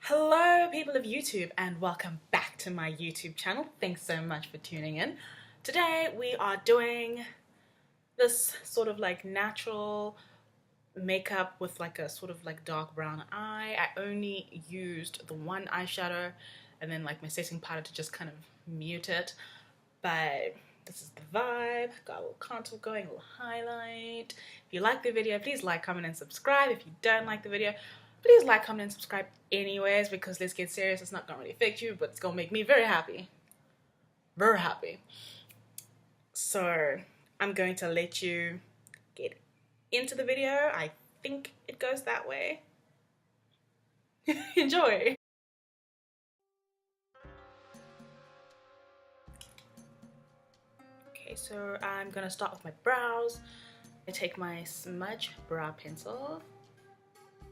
Hello people of YouTube and welcome back to my YouTube channel. Thanks so much for tuning in. Today we are doing this sort of like natural makeup with like a sort of like dark brown eye. I only used the one eyeshadow and then like my setting powder to just kind of mute it, but this is the vibe. Got a little contour going, a little highlight. If you like the video, please like, comment and subscribe. If you don't like the video, please like, comment and subscribe anyways, because let's get serious, it's not gonna really affect you, but it's gonna make me very happy. Very happy. So I'm going to let you get into the video. I think it goes that way. Enjoy. Okay, so I'm gonna start with my brows. I take my Smudge brow pencil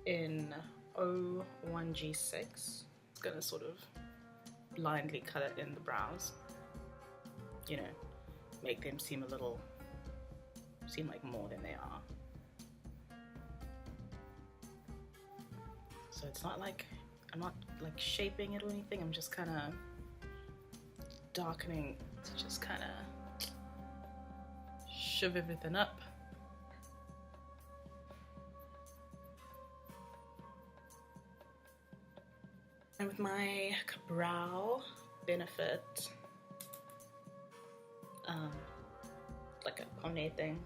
in 01G6. It's gonna sort of blindly color in the brows, you know, make them seem like more than they are. So it's not like, I'm not like shaping it or anything, I'm just kind of darkening to just kind of shove everything up. And with my brow benefit, like a pomade thing,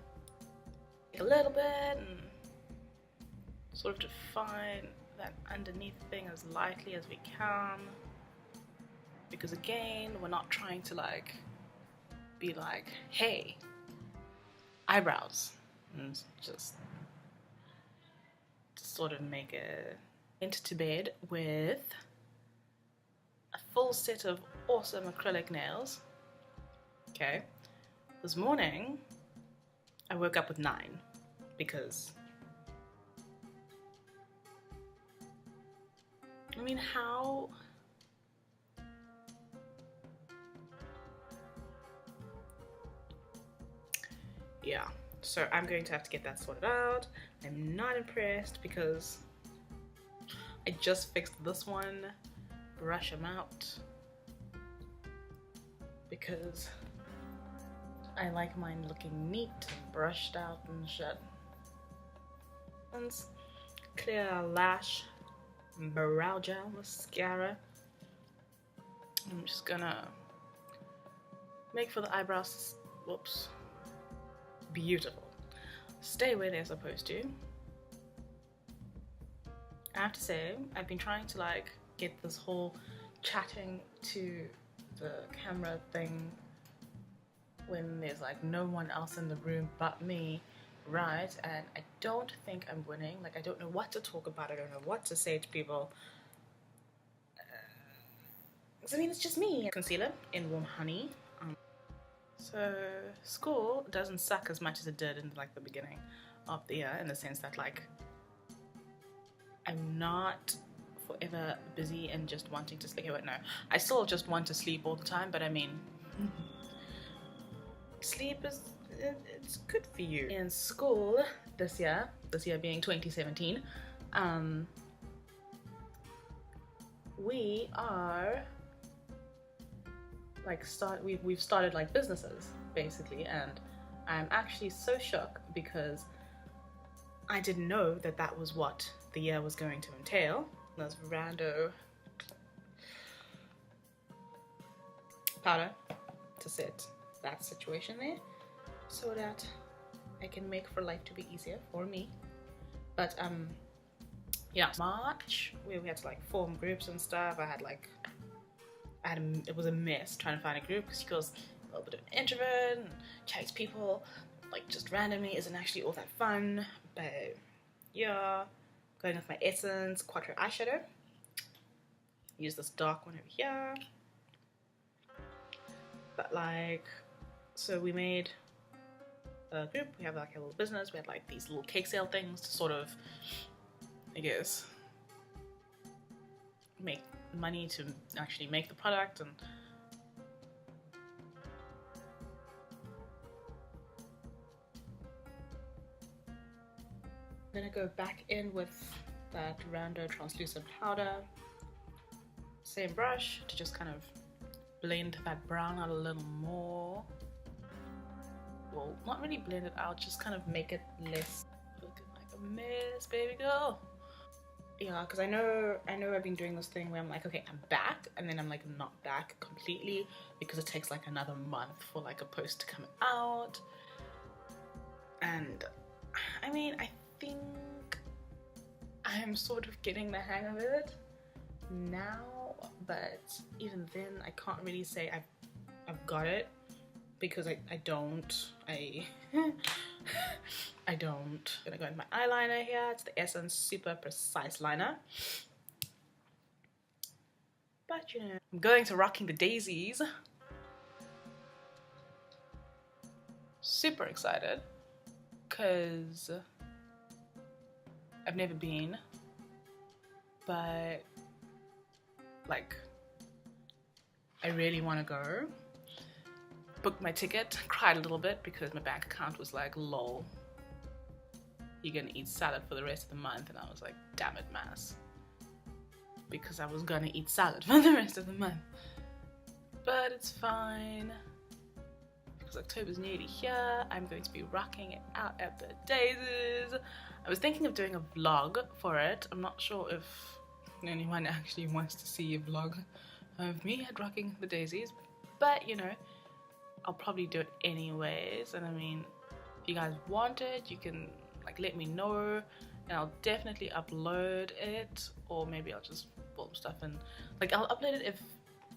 a little bit and sort of define that underneath thing as lightly as we can, because again, we're not trying to like be like, hey, eyebrows, and just sort of make it into bed with a full set of awesome acrylic nails. Okay, this morning I woke up with 9 because I mean, how yeah, so I'm going to have to get that sorted out. I'm not impressed because I just fixed this one. Brush them out because I like mine looking neat and brushed out and shit. And clear Lash brow gel mascara. I'm just gonna make for the eyebrows, whoops, beautiful, stay where they're supposed to. I have to say, I've been trying to like get this whole chatting to the camera thing when there's like no one else in the room but me, right? And I don't think I'm winning. Like, I don't know what to talk about, I don't know what to say to people. I mean, it's just me. Concealer in Warm Honey. So school doesn't suck as much as it did in like the beginning of the year, in the sense that like I'm not forever busy and just wanting to sleep. No, I still just want to sleep all the time, but I mean, sleep is, it's good for you. In school this year being 2017, we are like we've started like businesses basically, and I'm actually so shocked because I didn't know that that was what the year was going to entail. There's rando powder to set that situation there so that I can make for life to be easier for me. But yeah, March, where we had to like form groups and stuff, it was a mess trying to find a group because she goes a little bit of an introvert and chats people like just randomly isn't actually all that fun. But yeah, going with my Essence Quattero eyeshadow. Use this dark one over here. But like, so we made a group, we have like a little business, we had like these little cake sale things to sort of, I guess, make money to actually make the product. And I'm gonna go back in with that rando translucent powder same brush to just kind of blend that brown out a little more. Well, not really blend it out, just kind of make it less looking like a mess, baby girl. Yeah, because I know I've been doing this thing where I'm like, okay, I'm back, and then I'm like not back completely because it takes like another month for like a post to come out. And I mean, I think I'm sort of getting the hang of it now, but even then I can't really say I've got it, because I don't. I don't. I'm gonna go into my eyeliner here. It's the Essence Super Precise Liner. But you know, I'm going to Rocking the Daisies. Super excited, because I've never been, but like I really want to go. Booked my ticket, cried a little bit because my bank account was like, lol, you're gonna eat salad for the rest of the month. And I was like, damn it, Mass, because I was gonna eat salad for the rest of the month. But it's fine, because October's nearly here. I'm going to be rocking it out at the Daisies. I was thinking of doing a vlog for it. I'm not sure if anyone actually wants to see a vlog of me at Rocking the Daisies, but you know, I'll probably do it anyways. And I mean, if you guys want it, you can like let me know, and I'll definitely upload it, or maybe I'll just film stuff and like I'll upload it if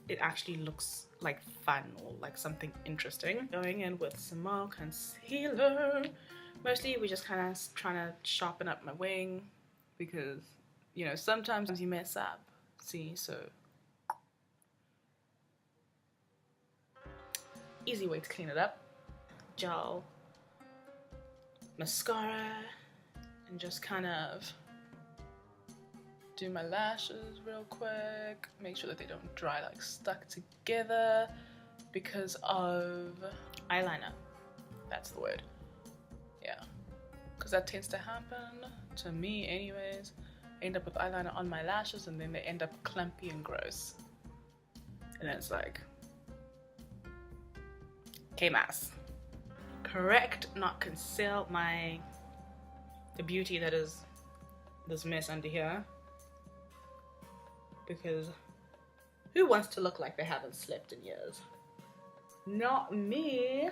it actually looks like fun or like something interesting. Going in with some more concealer. Mostly we're just kind of trying to sharpen up my wing, because you know, sometimes you mess up, see, so easy way to clean it up. Gel, mascara, and just kind of do my lashes real quick. Make sure that they don't dry like stuck together because of eyeliner. That's the word. Yeah, because that tends to happen to me anyways. I end up with eyeliner on my lashes and then they end up clumpy and gross. And then it's like, M.A.C. Correct, not conceal the beauty that is this mess under here, because who wants to look like they haven't slept in years? Not me.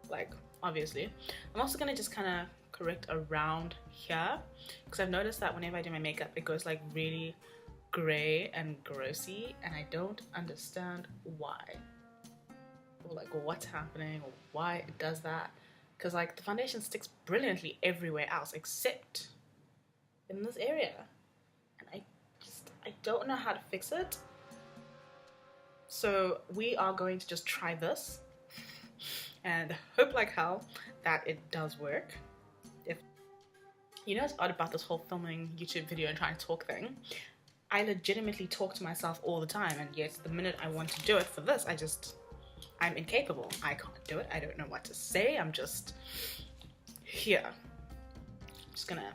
Like, obviously. I'm also gonna just kind of correct around here, because I've noticed that whenever I do my makeup it goes like really gray and grossy, and I don't understand why, or like what's happening, or why it does that, because like the foundation sticks brilliantly everywhere else except in this area, and I don't know how to fix it. So we are going to just try this and hope like hell that it does work. If you know what's odd about this whole filming YouTube video and trying to talk thing, I legitimately talk to myself all the time, and yet the minute I want to do it for this, I'm incapable. I can't do it. I don't know what to say. I'm just here. I'm just gonna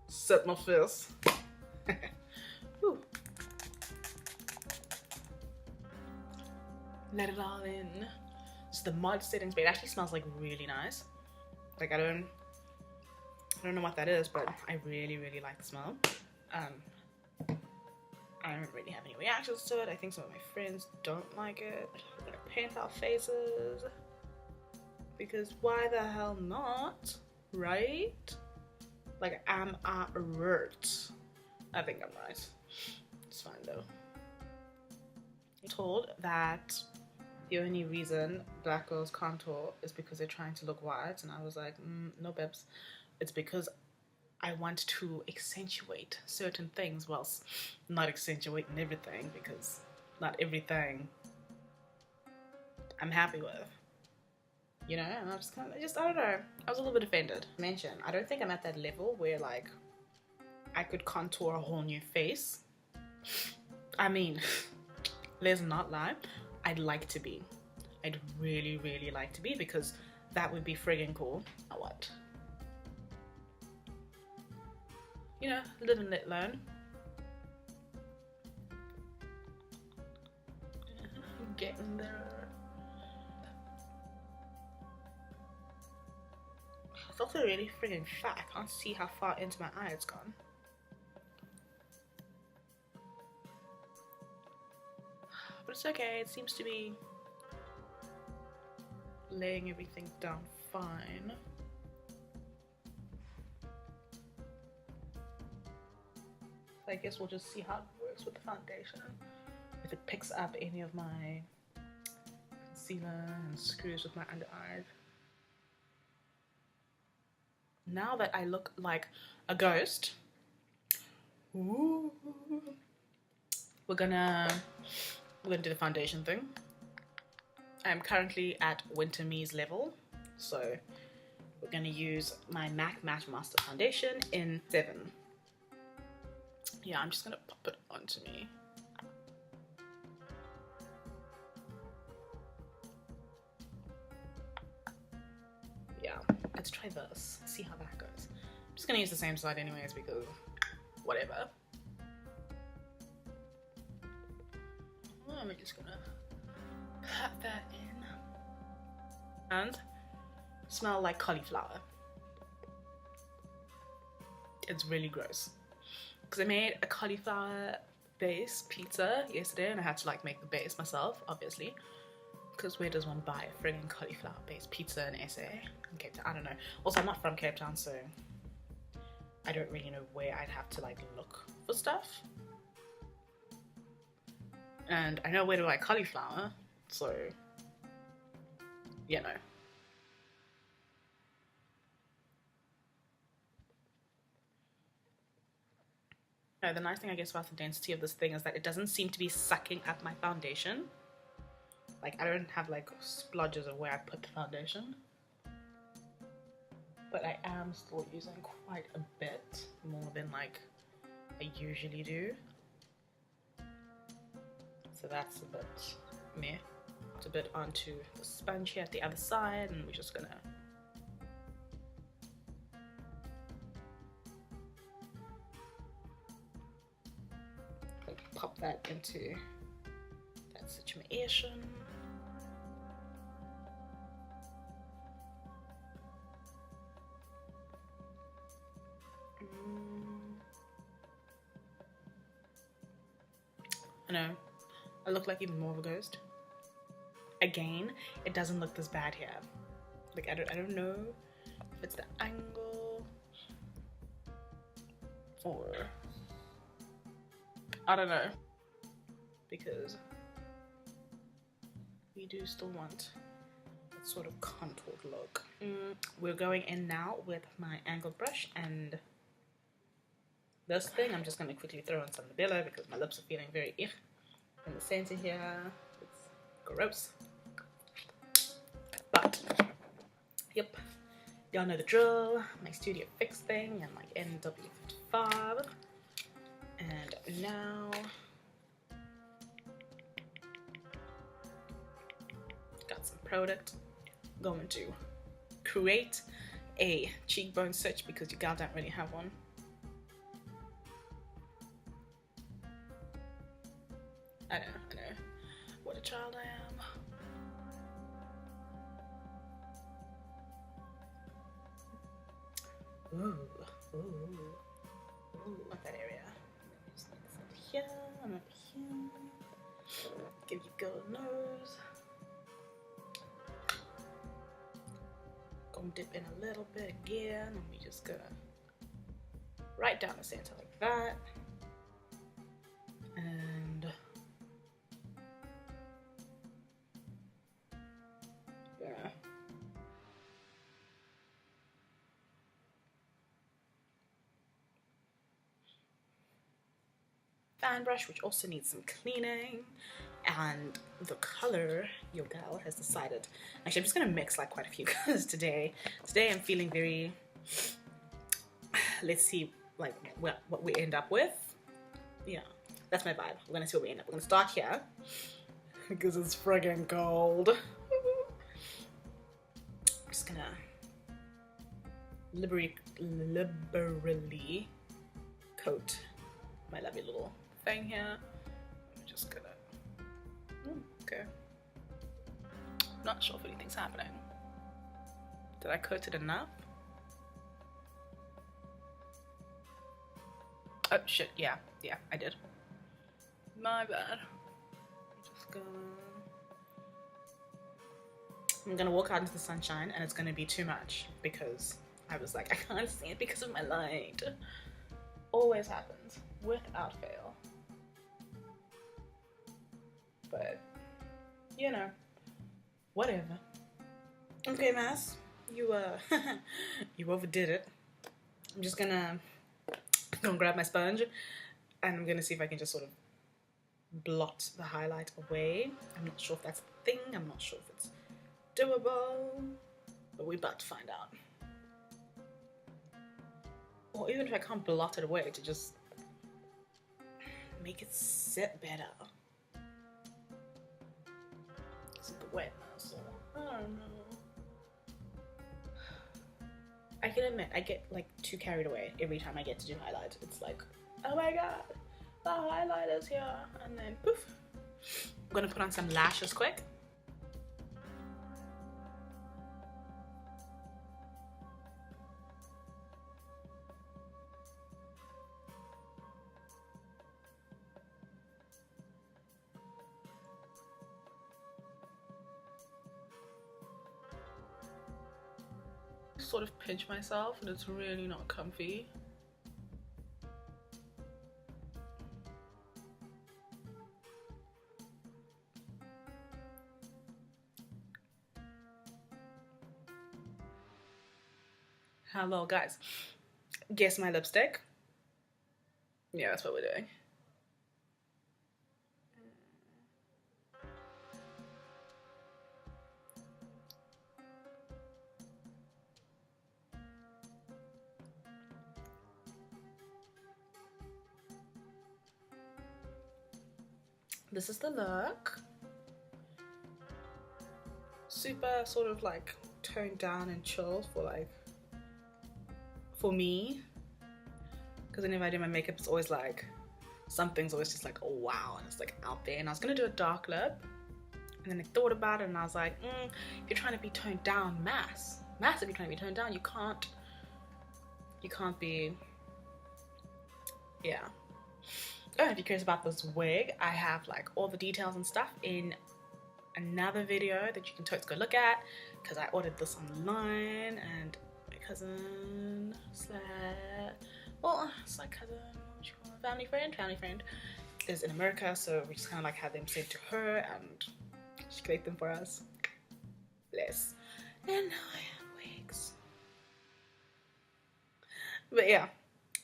set my face. Whew. Let it all in. It's the M.O.D setting spray. It actually smells like really nice. Like I don't know what that is, but I really like the smell. I don't really have any reactions to it. I think some of my friends don't like it. We're gonna paint our faces, because why the hell not, right? Like, am I right? I think I'm right. It's fine though. I'm told that the only reason black girls contour is because they're trying to look white, and I was like, no babes, it's because I want to accentuate certain things whilst not accentuating everything, because not everything I'm happy with, you know. And I'm just kind of I don't know, I was a little bit offended. I don't think I'm at that level where like I could contour a whole new face. I mean, let's not lie, I'd like to be. I'd really like to be, because that would be friggin' cool. Now what? you know, live and let learn. Getting there. It's also really friggin' fat. I can't see how far into my eye it's gone. But it's okay, it seems to be laying everything down fine. So I guess we'll just see how it works with the foundation. If it picks up any of my concealer and screws with my under eyes. Now that I look like a ghost, ooh, we're gonna do the foundation thing. I'm currently at Winter Me's level, so we're gonna use my MAC Matchmaster foundation in 7. Yeah, I'm just gonna pop it onto me. Yeah, let's try this, see how that goes. I'm just gonna use the same side anyways because whatever. I'm just gonna pat that in and smell like cauliflower. It's really gross because I made a cauliflower base pizza yesterday and I had to like make the base myself, obviously, because where does one buy a friggin' cauliflower based pizza in SA? In Cape Town? I don't know. Also, I'm not from Cape Town, so I don't really know where I'd have to like look for stuff. And I know where to buy cauliflower, so you know. No, the nice thing I guess about the density of this thing is that it doesn't seem to be sucking up my foundation. Like I don't have like splodges of where I put the foundation. But I am still using quite a bit more than like I usually do. So that's a bit meh. It's a bit onto the sponge here at the other side, and we're just gonna like pop that into that situation. I know. I look like even more of a ghost. Again, it doesn't look this bad here. Like I don't know if it's the angle or I don't know, because we do still want that sort of contoured look. We're going in now with my angled brush and this thing. I'm just going to quickly throw in some Labella because my lips are feeling very ich. In the center here, it's gross. But, yep, y'all know the drill. My Studio Fix thing and my NW55. And now, got some product. Going to create a cheekbone search because you guys don't really have one. I know, what a child I am. Ooh, not that area. Just here, I'm over here. Give you a good nose. Gonna dip in a little bit again, and we just gonna right down the center like that. And yeah. Fan brush, which also needs some cleaning, and the color your gal has decided. Actually, I'm just gonna mix like quite a few colors today. Today I'm feeling very. Let's see, like what we end up with. Yeah, that's my vibe. We're gonna see what we end up. We're gonna start here because it's friggin' cold. I'm just gonna liberally coat my lovely little thing here. I'm just gonna, okay. Not sure if anything's happening. Did I coat it enough? Oh shit, yeah, I did. My bad. I'm gonna walk out into the sunshine and it's gonna be too much because I was like, I can't see it because of my light. Always happens, without fail. But, you know, whatever. Okay, Mass, you you overdid it. I'm just gonna go grab my sponge and I'm gonna see if I can just sort of blot the highlight away. I'm not sure if that's a thing, I'm not sure if it's doable, but we're about to find out. Or even if I can't blot it away, to just make it sit better. It's a bit wet now, so I don't know. I can admit, I get like too carried away every time I get to do highlights. It's like, oh my god, the highlighter's here, and then poof. I'm gonna put on some lashes quick. Sort of pinch myself and it's really not comfy. Hello guys, guess my lipstick? Yeah, that's what we're doing. This is the look. Super sort of like toned down and chill for me. Because whenever I do my makeup, it's always like, something's always just like, oh wow, and it's like out there. And I was gonna do a dark lip. And then I thought about it and I was like, if you're trying to be toned down, mass, if you're trying to be toned down, you can't be, yeah. Oh, if you're curious about this wig, I have like all the details and stuff in another video that you can totally go look at, because I ordered this online and my cousin family friend is in America, so we just kind of like had them sent to her and she created them for us. Bless. And now I have wigs. But yeah,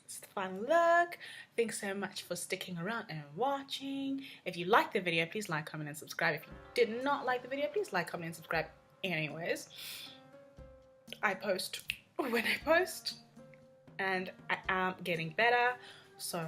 it's the final look. Thanks so much for sticking around and watching. If you liked the video, please like, comment, and subscribe. If you did not like the video, please like, comment, and subscribe anyways. I post when I post, and I am getting better, so